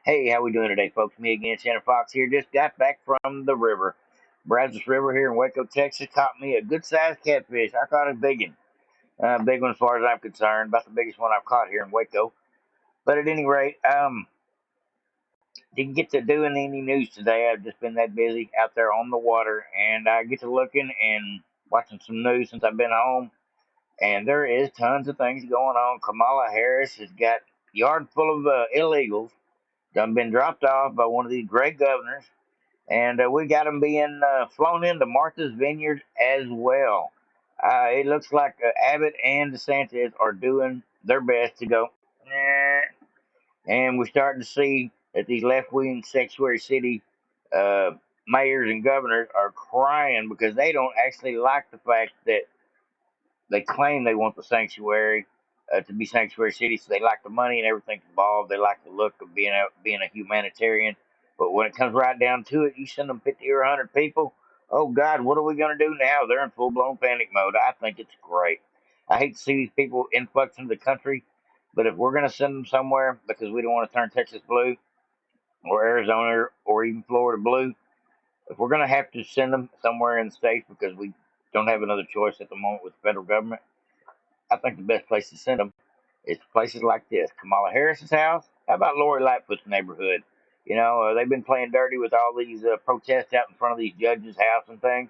Hey, how we doing today, folks? Me again, Shannon Fox here. Just got back from the river. Brazos River here in Waco, Texas. Caught me a good-sized catfish. I caught a big one as far as I'm concerned. About the biggest one I've caught here in Waco. But at any rate, didn't get to doing any news today. I've just been that busy out there on the water, and I get to looking and watching some news since I've been home. And there is tons of things going on. Kamala Harris has got a yard full of illegals done been dropped off by one of these great governors, and we got them being flown into Martha's Vineyard as well. It looks like Abbott and DeSantis are doing their best to go, "Nah," and we're starting to see that these left-wing sanctuary city uh, mayors and governors are crying because they don't actually like the fact that they claim they want the sanctuary to be sanctuary city, so they like the money and everything involved. They like the look of being a humanitarian. But when it comes right down to it, you send them 50 or 100 people. Oh God, what are we going to do now? They're in full blown panic mode. I think it's great. I hate to see these people influx into the country, but if we're going to send them somewhere because we don't want to turn Texas blue or Arizona or even Florida blue, if we're going to have to send them somewhere in the states because we don't have another choice at the moment with the federal government, I think the best place to send them is places like this. Kamala Harris's house. How about Lori Lightfoot's neighborhood? You know, they've been playing dirty with all these protests out in front of these judges' house and things.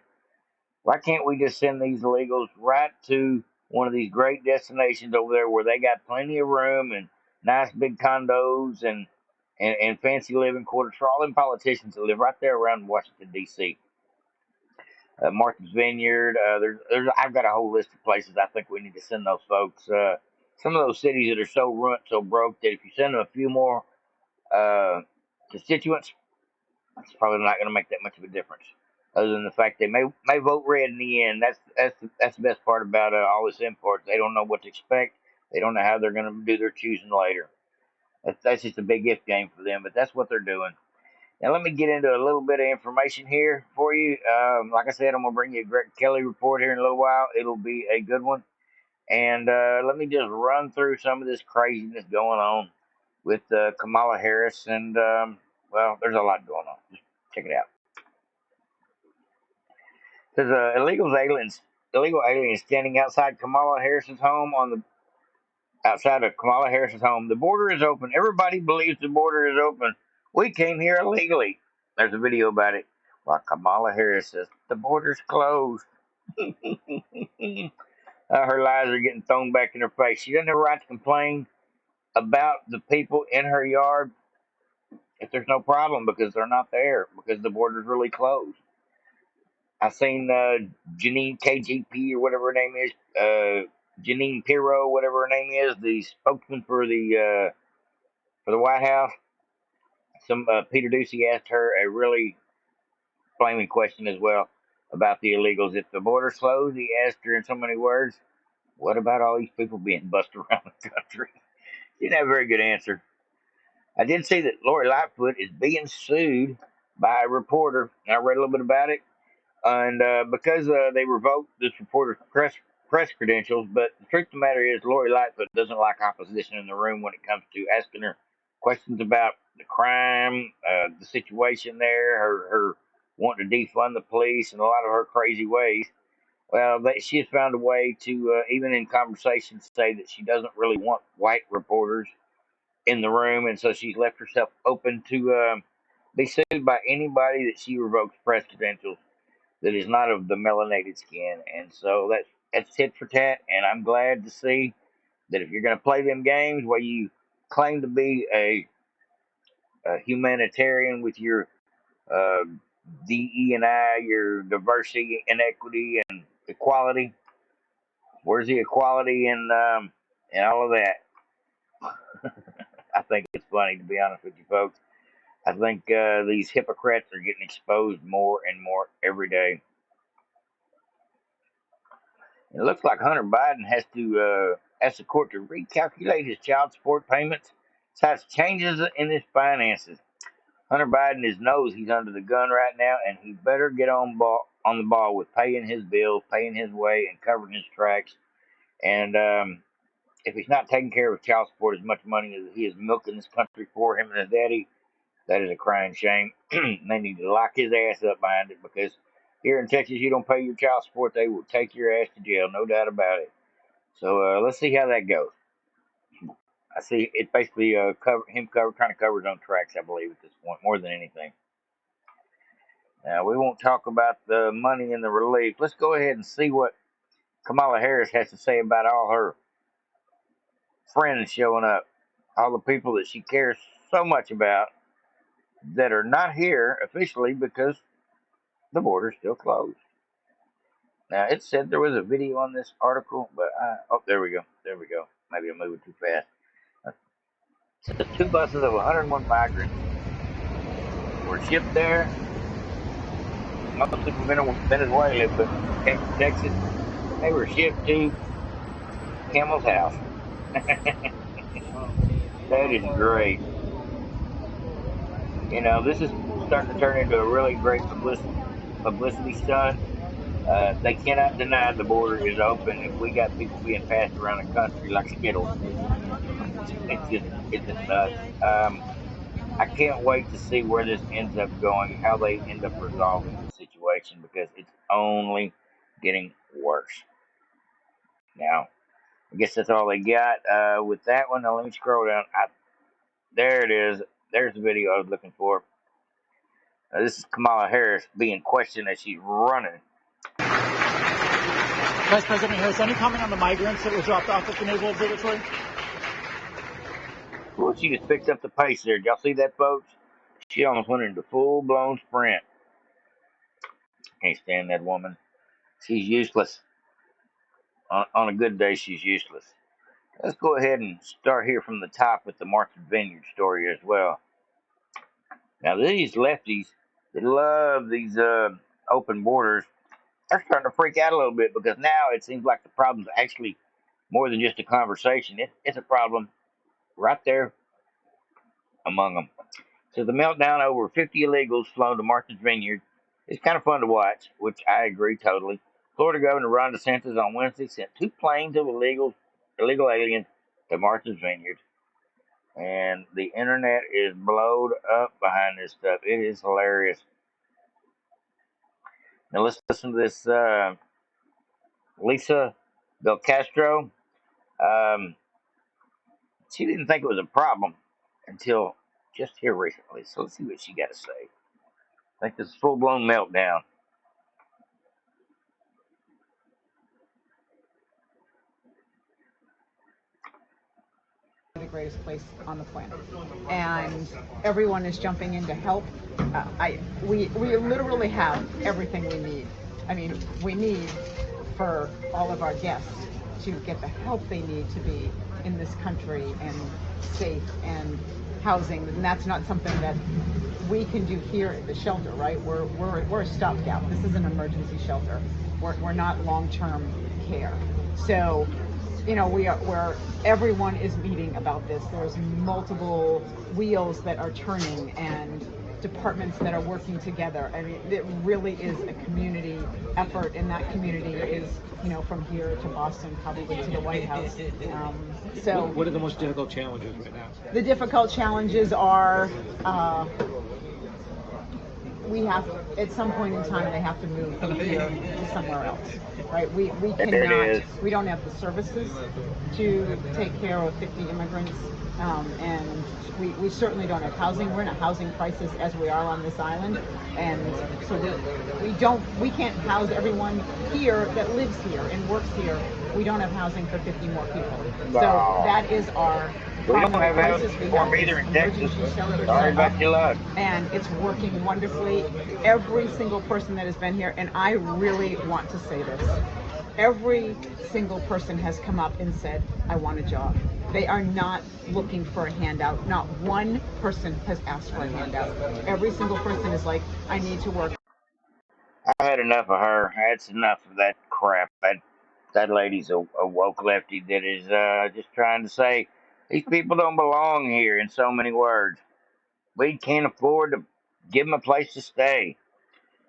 Why can't we just send these illegals right to one of these great destinations over there where they got plenty of room and nice big condos and fancy living quarters for all them politicians that live right there around Washington, D.C.? Martha's Vineyard. I've got a whole list of places I think we need to send those folks. Some of those cities that are so ruined, so broke that if you send them a few more uh, constituents, it's probably not going to make that much of a difference. Other than the fact they may vote red in the end. That's the best part about all this import. They don't know what to expect. They don't know how they're going to do their choosing later. That's just a big if game for them. But that's what they're doing. Now, let me get into a little bit of information here for you. Like I said, I'm going to bring you a Greg Kelly report here in a little while. It'll be a good one. And let me just run through some of this craziness going on with Kamala Harris. And, well, there's a lot going on. Just check it out. There's illegal aliens standing outside of Kamala Harris's home. The border is open. Everybody believes the border is open. We came here illegally. There's a video about it. While Kamala Harris says the border's closed. Her lies are getting thrown back in her face. She doesn't have a right to complain about the people in her yard if there's no problem because they're not there because the border's really closed. I seen Janine KGP or whatever her name is, Janine Pirro, whatever her name is, the spokesman for the White House. Some Peter Ducey asked her a really flaming question as well about the illegals. If the border's closed, he asked her in so many words, "What about all these people being bussed around the country?" She didn't have a very good answer. I did see that Lori Lightfoot is being sued by a reporter. And I read a little bit about it, and because they revoked this reporter's press credentials. But the truth of the matter is, Lori Lightfoot doesn't like opposition in the room when it comes to asking her questions about the crime, the situation there, her wanting to defund the police, and a lot of her crazy ways. Well, she has found a way to, even in conversations, say that she doesn't really want white reporters in the room, and so she's left herself open to be sued by anybody that she revokes press credentials that is not of the melanated skin. And so that's tit for tat. And I'm glad to see that if you're going to play them games where you claim to be a humanitarian with your uh, DE&I, your diversity and equity and equality, where's the equality and all of that? I think it's funny, to be honest with you folks. I think these hypocrites are getting exposed more and more every day. It looks like Hunter Biden has to ask the court to recalculate his child support payments, cites changes in his finances. Hunter Biden knows he's under the gun right now, and he better get on the ball with paying his bills, paying his way, and covering his tracks. And if he's not taking care of child support as much money as he is milking this country for him and his daddy, That is a crying shame. They need to lock his ass up behind it because here in Texas, you don't pay your child support, they will take your ass to jail, no doubt about it. So let's see how that goes. I see it basically trying to cover his own tracks, I believe, at this point, more than anything. Now, we won't talk about the money and the relief. Let's go ahead and see what Kamala Harris has to say about all her friends showing up, all the people that she cares so much about that are not here officially because the border's still closed. Now, it said there was a video on this article, but oh, there we go. There we go. Maybe I'm moving too fast. It says two buses of 101 migrants were shipped there, mostly from Venezuela, but came from Texas. They were shipped to Camel's house. That is great. You know, this is starting to turn into a really great publicity stunt. They cannot deny the border is open if we got people being passed around the country like Skittles. It's just nuts. I can't wait to see where this ends up going, how they end up resolving the situation because it's only getting worse. Now, I guess that's all they got with that one. Now let me scroll down. There it is. There's the video I was looking for. This is Kamala Harris being questioned as she's running. Vice President Harris, any comment on the migrants that were dropped off at the Naval Observatory? Well, she just picked up the pace there. Did y'all see that, folks? She almost went into full-blown sprint. Can't stand that woman. She's useless. On a good day, she's useless. Let's go ahead and start here from the top with the Martha's Vineyard story as well. Now, these lefties that love these open borders, they're starting to freak out a little bit because now it seems like the problem's actually more than just a conversation. It's a problem right there among them. So the meltdown over 50 illegals flown to Martha's Vineyard is kind of fun to watch, which I agree totally. Florida Governor Ron DeSantis on Wednesday sent two planes of illegal aliens to Martha's Vineyard. And the internet is blowed up behind this stuff. It is hilarious. Now let's listen to this Lisa Del Castro. She didn't think it was a problem until just here recently. So let's see what she got to say. I think this is full blown meltdown. The greatest place on the planet, and everyone is jumping in to help. We literally have everything we need. I mean, we need for all of our guests to get the help they need to be in this country and safe and housing, and that's not something that we can do here at the shelter, right? We're a stopgap. This is an emergency shelter. We're not long-term care. So, you know, where everyone is meeting about this. There's multiple wheels that are turning and departments that are working together. I mean, it really is a community effort, and that community is, you know, from here to Boston, probably to the White House. So, what are the most difficult challenges right now? The difficult challenges are we have, at some point in time, they have to move from here to somewhere else, right? We cannot, we don't have the services to take care of 50 immigrants, and we certainly don't have housing. We're in a housing crisis as we are on this island, and so we can't house everyone here that lives here and works here. We don't have housing for 50 more people. So that is our We don't have housing for them either in Texas. Sorry about your luck. And it's working wonderfully. Every single person that has been here, and I really want to say this, every single person has come up and said, I want a job. They are not looking for a handout. Not one person has asked for a handout. Every single person is like, I need to work. I had enough of her. That's enough of that crap. That lady's a woke lefty that is just trying to say these people don't belong here in so many words. We can't afford to give them a place to stay.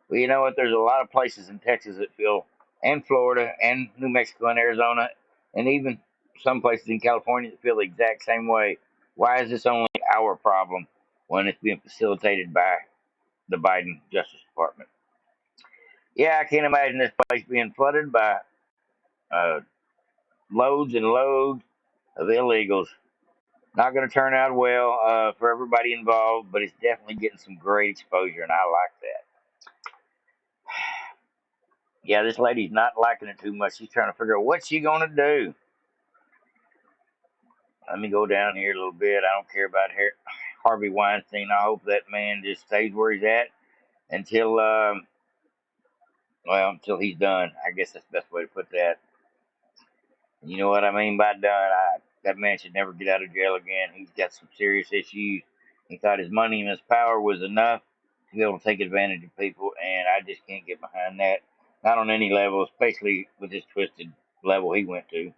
Well, you know what? There's a lot of places in Texas that feel, and Florida, and New Mexico, and Arizona, and even some places in California that feel the exact same way. Why is this only our problem? when it's being facilitated by the Biden Justice Department. Yeah, I can't imagine this place being flooded by uh, loads and loads of illegals. Not going to turn out well for everybody involved, but it's definitely getting some great exposure, and I like that. Yeah, this lady's not liking it too much. She's trying to figure out what she's going to do. Let me go down here a little bit. I don't care about Harvey Weinstein. I hope that man just stays where he's at until, until he's done. I guess that's the best way to put that. You know what I mean by done? That man should never get out of jail again. He's got some serious issues. He thought his money and his power was enough to be able to take advantage of people, and I just can't get behind that. Not on any level, especially with this twisted level he went to.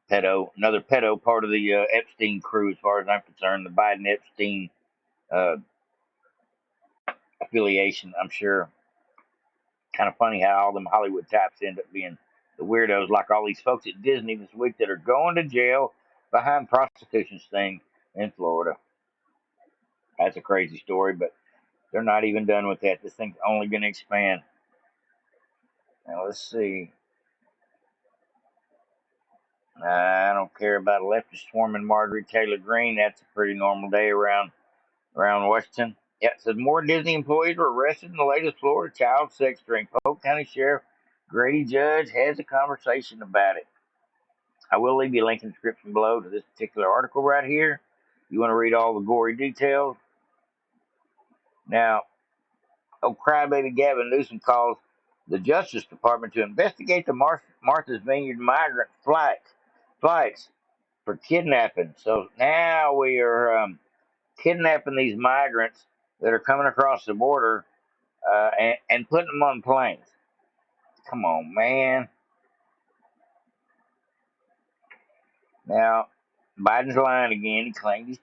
Another pedo, part of the Epstein crew, as far as I'm concerned, the Biden Epstein uh, affiliation. I'm sure. Kind of funny how all them Hollywood types end up being the weirdos, like all these folks at Disney this week that are going to jail behind prostitution sting in Florida. That's a crazy story, but they're not even done with that. This thing's only going to expand. Now let's see. I don't care about a leftist swarming Marjorie Taylor Greene. That's a pretty normal day around Washington. Yeah, it says more Disney employees were arrested in the latest Florida child sex ring. Polk County Sheriff Grady Judge has a conversation about it. I will leave you a link in the description below to this particular article right here. You want to read all the gory details. Now, crybaby Gavin Newsom calls the Justice Department to investigate the Martha's Vineyard migrant flights for kidnapping. So now we are kidnapping these migrants that are coming across the border and putting them on planes. Come on, man. Now, Biden's lying again. He claimed he's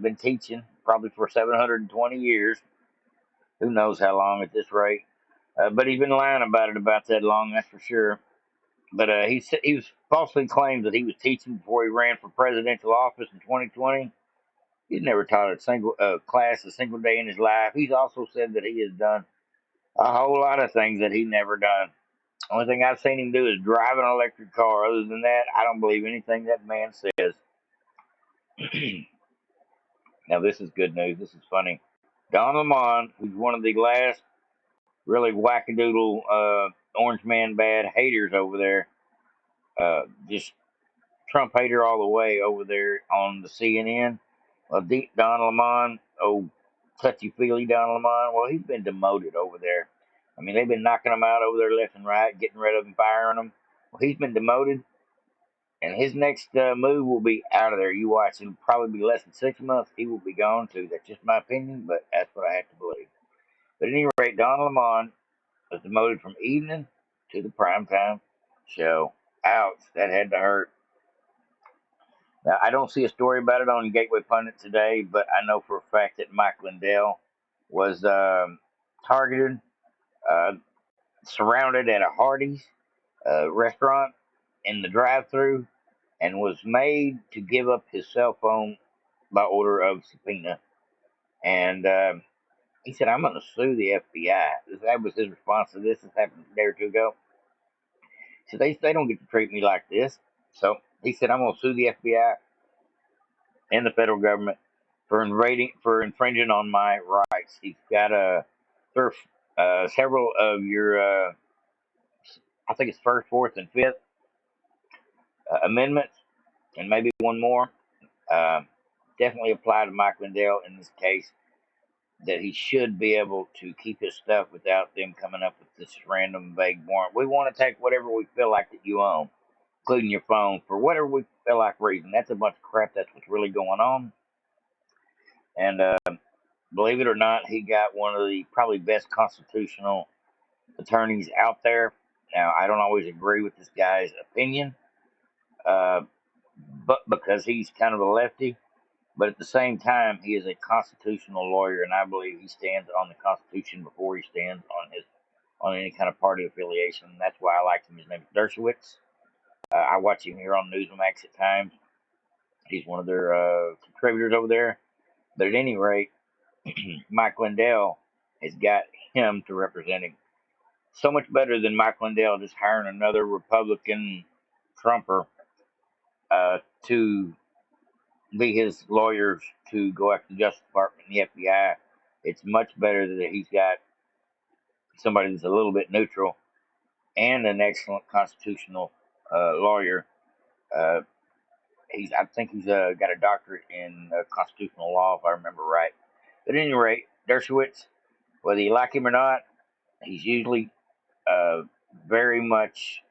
been teaching probably for 720 years. Who knows how long at this rate? But he's been lying about that long, that's for sure. But he was falsely claimed that he was teaching before he ran for presidential office in 2020. He's never taught a single class a single day in his life. He's also said that he has done a whole lot of things that he never done. Only thing I've seen him do is drive an electric car. Other than that, I don't believe anything that man says. Now, this is good news. This is funny. Don Lemon, who's one of the last really wackadoodle orange man bad haters over there, just Trump hater all the way over there on the CNN. Don Lemon, touchy feely Don Lemon, well, he's been demoted over there. I mean, they've been knocking him out over there left and right, getting rid of him, firing him. Well, he's been demoted, and his next move will be out of there. You watch, it'll probably be less than 6 months. He will be gone too. That's just my opinion, but that's what I have to believe. But at any rate, Don Lemon was demoted from evening to the primetime show. Ouch, that had to hurt. Now, I don't see a story about it on Gateway Pundit today, but I know for a fact that Mike Lindell was targeted, uh, surrounded at a Hardee's restaurant in the drive-thru, and was made to give up his cell phone by order of subpoena. And he said, "I'm going to sue the FBI." That was his response to this. This happened a day or two ago. He said, they don't get to treat me like this. So he said, "I'm going to sue the FBI and the federal government for infringing on my rights." He's got several of your, I think it's first, fourth, and fifth amendments, and maybe one more. Uh, Definitely apply to Mike Lindell in this case, that he should be able to keep his stuff without them coming up with this random vague warrant. We want to take whatever we feel like that you own, including your phone, for whatever we feel like reason. That's a bunch of crap. That's what's really going on. And believe it or not, he got one of the probably best constitutional attorneys out there. Now, I don't always agree with this guy's opinion, uh, but because he's kind of a lefty. But at the same time, he is a constitutional lawyer, and I believe he stands on the Constitution before he stands on any kind of party affiliation. That's why I like him. His name is Dershowitz. I watch him here on Newsmax at times. He's one of their contributors over there. But at any rate, Mike Lindell has got him to represent him. So much better than Mike Lindell just hiring another Republican Trumper to be his lawyers to go after the Justice Department and the FBI. It's much better that he's got somebody that's a little bit neutral and an excellent constitutional lawyer. Uh, I think he's got a doctorate in constitutional law, if I remember right. But at any rate, Dershowitz, whether you like him or not, he's usually uh, very much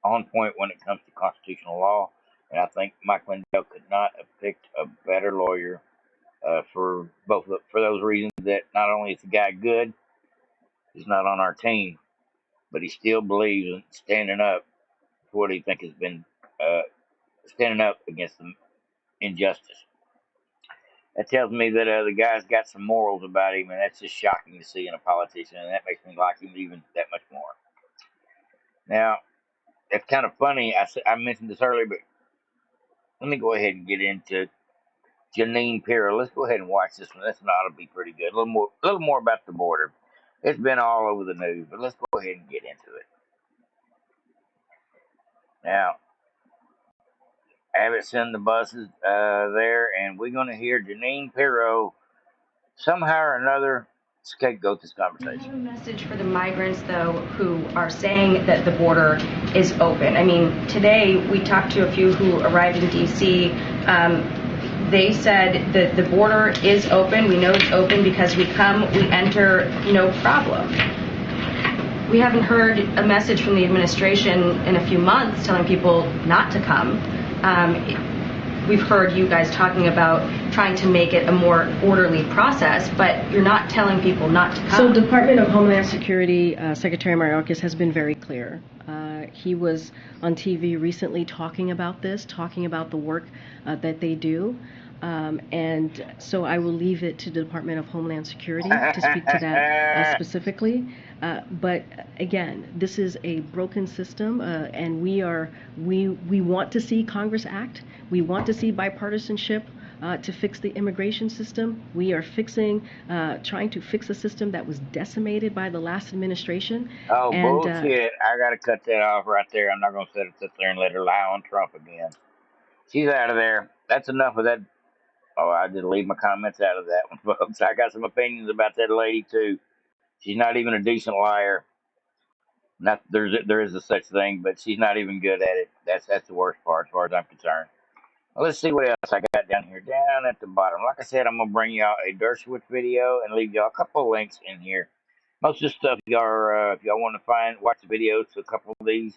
on point when it comes to constitutional law. And I think Mike Lindell could not have picked a better lawyer for for those reasons. That not only is the guy good, he's not on our team, but he still believes in standing up for what he thinks has been uh, standing up against the injustice. That tells me that the guy's got some morals about him, and that's just shocking to see in a politician, and that makes me like him even that much more. Now, it's kind of funny. I mentioned this earlier, but let me go ahead and get into Janine Pirro. Let's go ahead and watch this one. This one ought to be pretty good. A little more about the border. It's been all over the news, but let's go ahead and get into it. Now, Abbott sent the buses there, and we're going to hear Janine Pirro somehow or another scapegoat this conversation. I have a message for the migrants, though, who are saying that the border is open. I mean, today we talked to a few who arrived in D.C. They said that the border is open. We know it's open because we come, we enter, no problem. We haven't heard a message from the administration in a few months telling people not to come. We've heard you guys talking about trying to make it a more orderly process, but you're not telling people not to come. So Department of Homeland Security Secretary Mayorkas has been very clear. He was on TV recently talking about this, talking about the work that they do. And so I will leave it to the Department of Homeland Security to speak to that specifically. But again, this is a broken system, and we want to see Congress act. We want to see bipartisanship to fix the immigration system. We are trying to fix a system that was decimated by the last administration. Oh, and, bullshit. I got to cut that off right there. I'm not going to sit there and let her lie on Trump again. She's out of there. That's enough of that. Oh, I did leave my comments out of that one, folks. I got some opinions about that lady, too. She's not even a decent liar. Not there is a such thing, but she's not even good at it. That's the worst part as far as I'm concerned. Well, let's see what else I got down here, down at the bottom. Like I said, I'm gonna bring y'all a Dershowitz video and leave y'all a couple of links in here. Most of the stuff if y'all want to watch the videos to a couple of these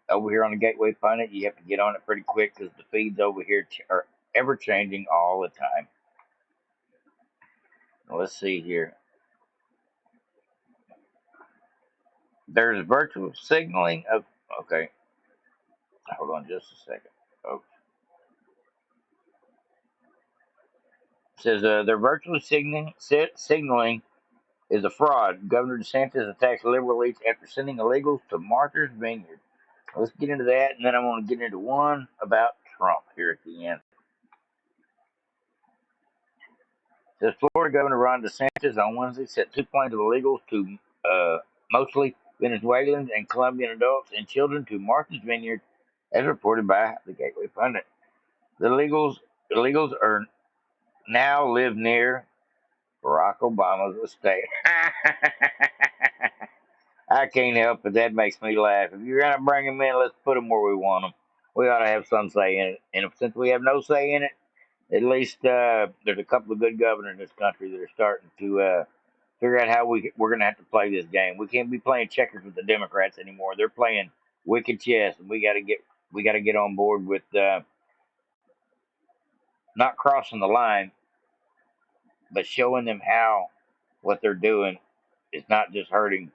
over here on the Gateway Pundit, you have to get on it pretty quick because the feeds over here are ever changing all the time. Now, let's see here. There's virtual signaling of. Okay, hold on just a second, folks. It says they're virtually signaling is a fraud. Governor DeSantis attacks liberal elites after sending illegals to Martha's Vineyard. Let's get into that, and then I'm going to get into one about Trump here at the end. It says Florida Governor Ron DeSantis on Wednesday sent 2 planes of illegals to mostly Venezuelans and Colombian adults and children to Martha's Vineyard, as reported by the Gateway Pundit. The illegals are now live near Barack Obama's estate. I can't help it. That makes me laugh. If you're going to bring them in, let's put them where we want them. We ought to have some say in it. And since we have no say in it, at least there's a couple of good governors in this country that are starting to figure out how we're going to have to play this game. We can't be playing checkers with the Democrats anymore. They're playing wicked chess, and we got to get on board with not crossing the line, but showing them how what they're doing is not just hurting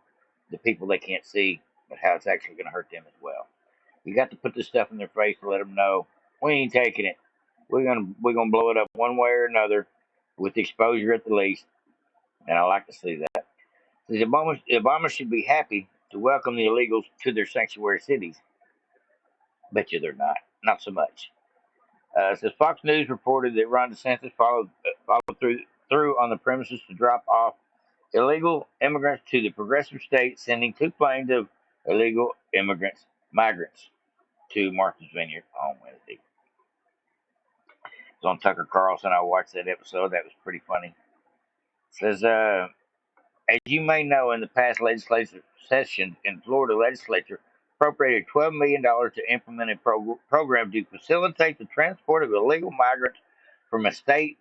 the people they can't see, but how it's actually going to hurt them as well. You got to put this stuff in their face to let them know we ain't taking it. We're gonna blow it up one way or another with exposure at the least, and I like to see that. The Obama should be happy to welcome the illegals to their sanctuary cities. Bet you they're not so much. It says Fox News reported that Ron DeSantis followed through on the premises to drop off illegal immigrants to the progressive state, sending 2 planes of illegal migrants to Martha's Vineyard on Wednesday. It was on Tucker Carlson. I watched that episode. That was pretty funny. It says, as you may know, in the past legislative session in Florida legislature appropriated $12 million to implement a program to facilitate the transport of illegal migrants from a state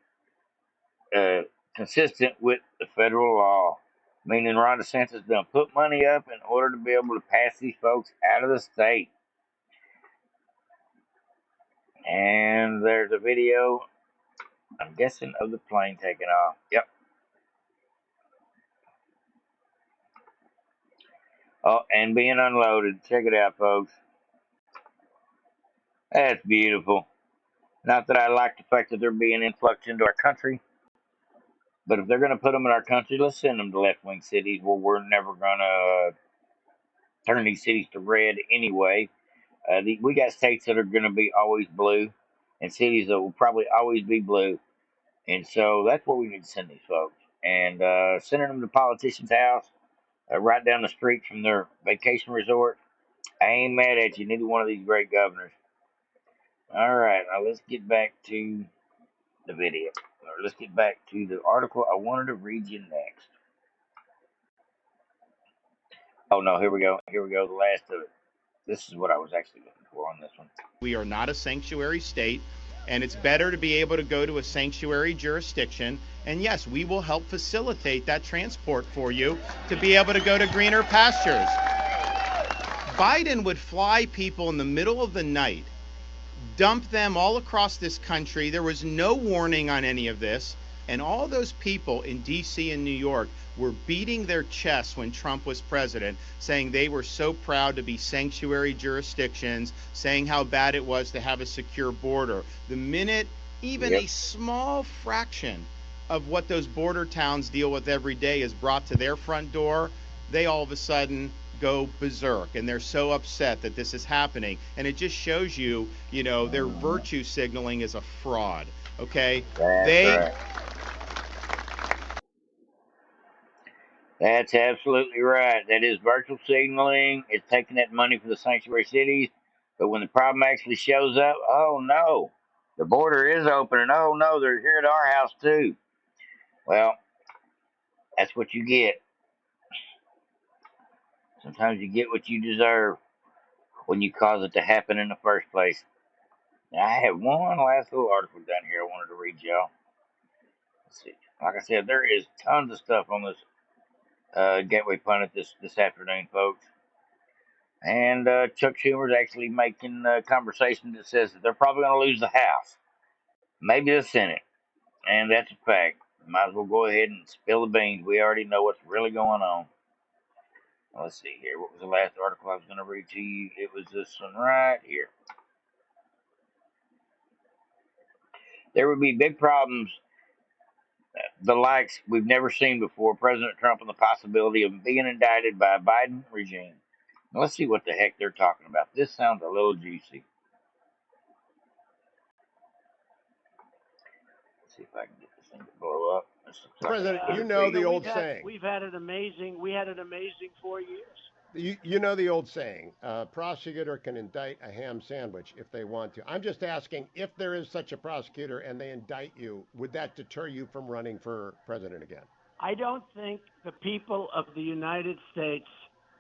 consistent with the federal law. Meaning Ron DeSantis done put money up in order to be able to pass these folks out of the state. And there's a video, I'm guessing, of the plane taking off. Yep. Oh, and being unloaded. Check it out, folks. That's beautiful. Not that I like the fact that they're being influxed into our country, but if they're going to put them in our country, let's send them to left-wing cities where we're never going to turn these cities to red anyway. We got states that are going to be always blue, and cities that will probably always be blue. And so that's where we need to send these folks. And sending them to politicians' house, right down the street from their vacation resort, I ain't mad at you, neither one of these great governors. All right, now let's get back to the video. Or let's get back to the article I wanted to read you next. Oh no, here we go. Here we go. The last of it. This is what I was actually looking for on this one. We are not a sanctuary state, and it's better to be able to go to a sanctuary jurisdiction. And yes, we will help facilitate that transport for you to be able to go to greener pastures. Biden would fly people in the middle of the night, dump them all across this country. There was no warning on any of this. And all those people in D.C. and New York were beating their chests when Trump was president, saying they were so proud to be sanctuary jurisdictions, saying how bad it was to have a secure border. The minute even a small fraction of what those border towns deal with every day is brought to their front door, they all of a sudden go berserk, and they're so upset that this is happening. And it just shows you, their virtue signaling is a fraud. Okay? Right. That's absolutely right. That is virtual signaling. It's taking that money for the sanctuary cities. But when the problem actually shows up, oh no, the border is open, and oh no, they're here at our house too. Well, that's what you get. Sometimes you get what you deserve when you cause it to happen in the first place. Now, I have one last little article down here I wanted to read y'all. Let's see. Like I said, there is tons of stuff on this Gateway Pundit this afternoon, folks. And Chuck Schumer's actually making a conversation that says that they're probably going to lose the House, maybe the Senate, and that's a fact. Might as well go ahead and spill the beans. We already know what's really going on. Now, let's see here. What was the last article I was going to read to you? It was this one right here. There would be big problems, the likes we've never seen before. President Trump and the possibility of being indicted by a Biden regime. Now, let's see what the heck they're talking about. This sounds a little juicy. Let's see if I can get this thing to blow up. President, you know the old saying. We had an amazing 4 years. You know the old saying, prosecutor can indict a ham sandwich if they want to. I'm just asking, if there is such a prosecutor and they indict you, would that deter you from running for president again? I don't think the people of the United States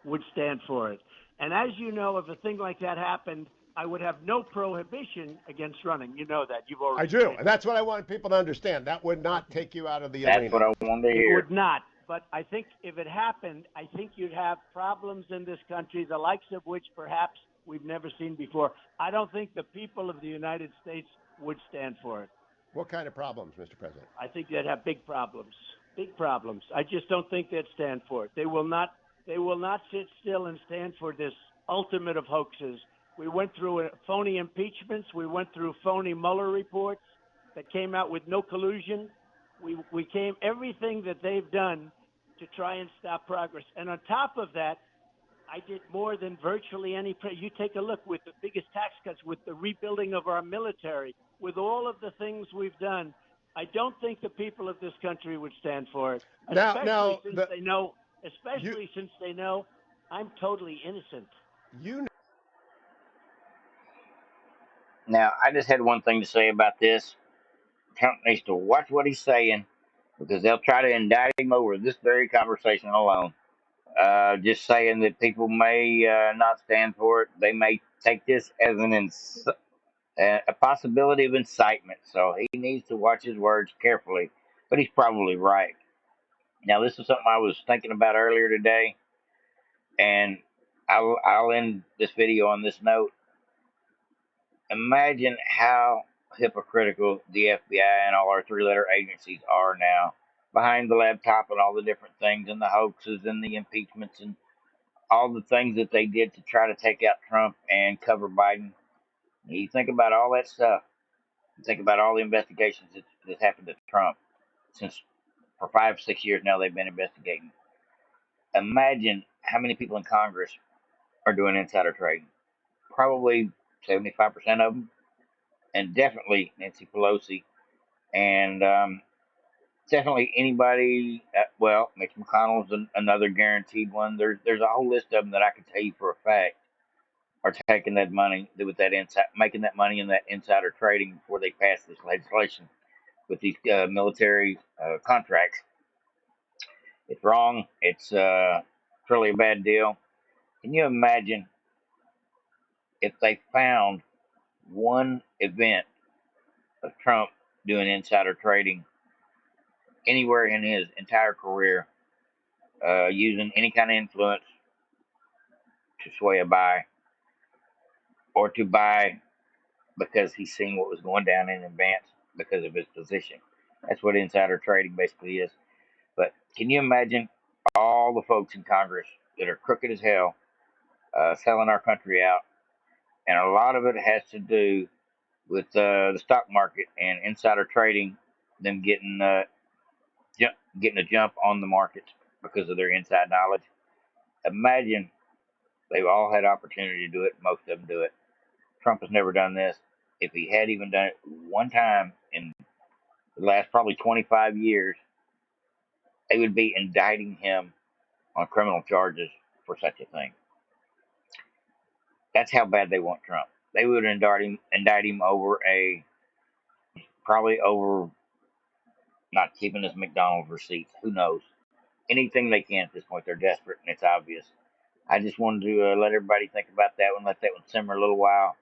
would stand for it. And as you know, if a thing like that happened, I would have no prohibition against running. You know that. You've already. I do, and that's what I want people to understand. That would not take you out of the arena. That's what I wanted to hear. It would not. But I think if it happened, I think you'd have problems in this country, the likes of which perhaps we've never seen before. I don't think the people of the United States would stand for it. What kind of problems, Mr. President? I think they'd have big problems. Big problems. I just don't think they'd stand for it. They will not sit still and stand for this ultimate of hoaxes. We went through phony impeachments. We went through phony Mueller reports that came out with no collusion. We came everything that they've done to try and stop progress. And on top of that, I did more than virtually any. You take a look with the biggest tax cuts, with the rebuilding of our military. with all of the things we've done, I don't think the people of this country would stand for it, Now, you especially since they know I'm totally innocent. you Now, I just had one thing to say about this. Trump needs to watch what he's saying because they'll try to indict him over this very conversation alone. Just saying that people may not stand for it. They may take this as a possibility of incitement. So he needs to watch his words carefully. But he's probably right. Now, this is something I was thinking about earlier today, and I'll end this video on this note. Imagine how hypocritical the FBI and all our three-letter agencies are now behind the laptop and all the different things and the hoaxes and the impeachments and all the things that they did to try to take out Trump and cover Biden. You think about all that stuff. You think about all the investigations that's happened to Trump since for 5, 6 years now they've been investigating. Imagine how many people in Congress are doing insider trading. Probably 75% of them, and definitely Nancy Pelosi, and definitely anybody. Well, Mitch McConnell's another guaranteed one. There's a whole list of them that I can tell you for a fact are taking that money with that inside, making that money in that insider trading before they pass this legislation with these military contracts. It's wrong. It's truly a bad deal. Can you imagine if they found one event of Trump doing insider trading anywhere in his entire career, using any kind of influence to sway a buy or to buy because he's seen what was going down in advance because of his position? That's what insider trading basically is. But can you imagine all the folks in Congress that are crooked as hell, selling our country out? And a lot of it has to do with the stock market and insider trading, them getting a jump on the markets because of their inside knowledge. Imagine they've all had opportunity to do it. Most of them do it. Trump has never done this. If he had even done it one time in the last probably 25 years, they would be indicting him on criminal charges for such a thing. That's how bad they want Trump. They would indict him over probably over not keeping his McDonald's receipts. Who knows? Anything they can at this point. They're desperate, and it's obvious. I just wanted to let everybody think about that one, let that one simmer a little while.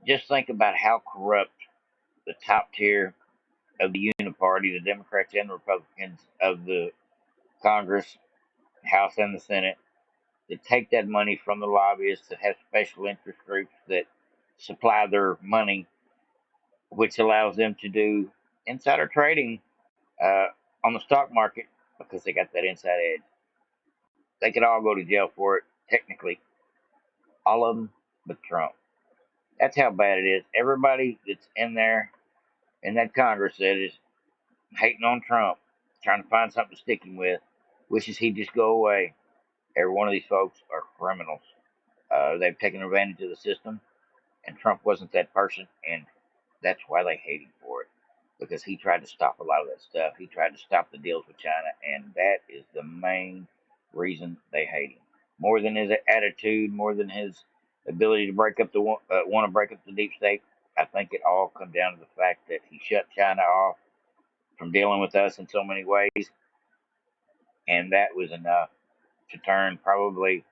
Just think about how corrupt the top tier of the Uniparty, the Democrats and the Republicans of the Congress, House, and the Senate, that take that money from the lobbyists that have special interest groups that supply their money, which allows them to do insider trading uh, on the stock market because they got that inside edge. They could all go to jail for it, technically, all of them but Trump. That's how bad it is. Everybody that's in there in that Congress that is hating on Trump, trying to find something to stick him with, wishes he'd just go away. Every one of these folks are criminals. They've taken advantage of the system, and Trump wasn't that person, and that's why they hate him for it. Because he tried to stop a lot of that stuff. He tried to stop the deals with China, and that is the main reason they hate him. More than his attitude, more than his ability to break up want to break up the deep state. I think it all comes down to the fact that he shut China off from dealing with us in so many ways, and that was enough to turn probably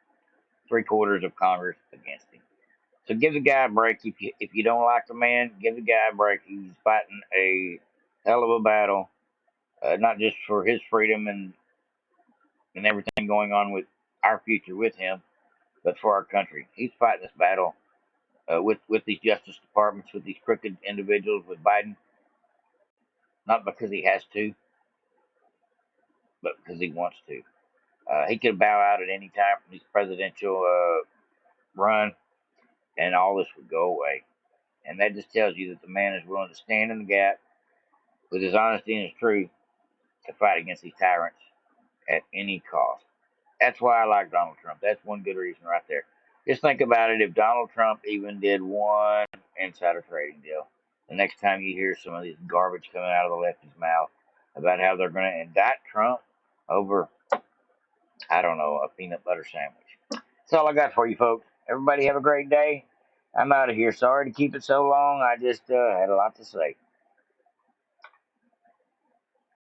three-quarters of Congress against him. So give the guy a break. If you don't like the man, give the guy a break. He's fighting a hell of a battle, not just for his freedom and everything going on with our future with him, but for our country. He's fighting this battle with these justice departments, with these crooked individuals, with Biden, not because he has to, but because he wants to. He could bow out at any time from his presidential run, and all this would go away. And that just tells you that the man is willing to stand in the gap with his honesty and his truth to fight against these tyrants at any cost. That's why I like Donald Trump. That's one good reason right there. Just think about it. If Donald Trump even did one insider trading deal, the next time you hear some of this garbage coming out of the lefty's mouth about how they're going to indict Trump over, I don't know, a peanut butter sandwich. That's all I got for you, folks. Everybody have a great day. I'm out of here. Sorry to keep it so long. I just had a lot to say.